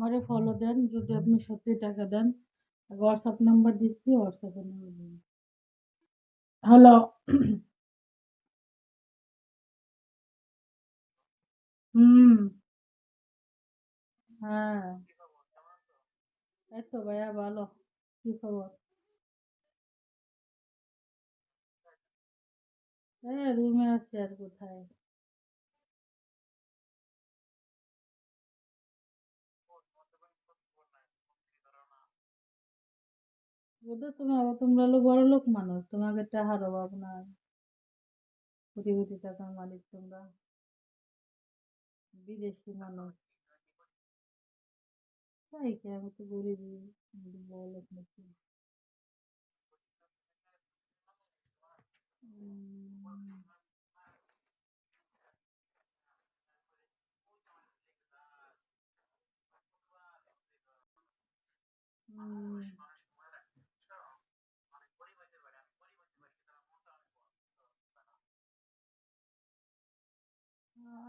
আমারে ফলো দেন যদি আপনি সত্যি টাকা দেন। হোয়াটসঅ্যাপ নাম্বার দিচ্ছি, হোয়াটসঅ্যাপে নাম্বার দিন। হ্যালো। হুম। হ্যাঁ। এই তো ভাইয়া ভালো। কি খবর? হ্যাঁ, রুমে আছি আর কোথায়। ওদের তোমরা হলো বড় লোক মানুষ, তোমাকে টাকার অভাব নাই। কোটি কোটি টাকার মালিক তোমরা। বিদেশি মানুষ। তাই কি, আমি তো গরিবই। আমি তো বড় লোক নাকি? উম, উম,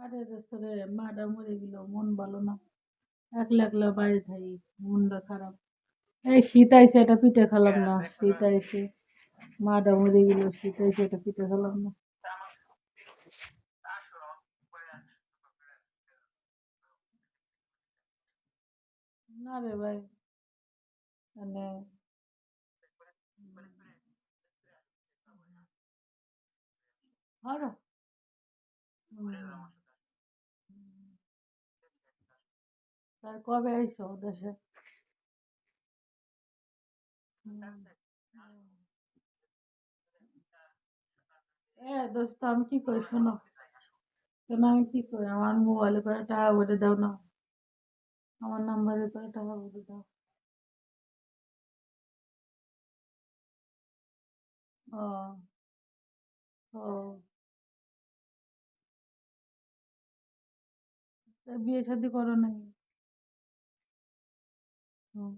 আরে দোস্তরে মাটা মরে গেল, মন ভালো না। একলা একলা বাড়ি থাকি, মনটা খারাপ। এই শীত আইসে, এটা পিঠে খেলাম না। শীত আইসে, মাটা মরে গেল, শীত আইসে, এটা পিঠে খেলাম না। না রে ভাই, মানে ভালো। তার কবে আইসো দেশে? এ দোস্ত, আমি কি করি শোনো। কেন আমি কি করি, আমার মোবাইলে করে টাকা ভরে দাও না। আমার নাম্বারে করে টাকা ভরে দাও। ও। ও। তা বিয়ে শাদী করো নাই? হুম।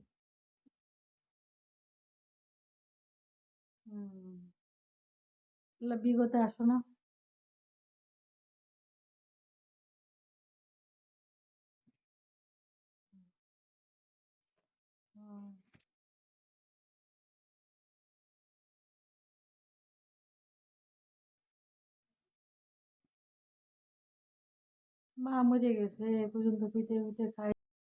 হুম। তাহলে বিগতে আসো না? হুম। মা মরে গেছে, এ পর্যন্ত পিঠে পিঠে খাই।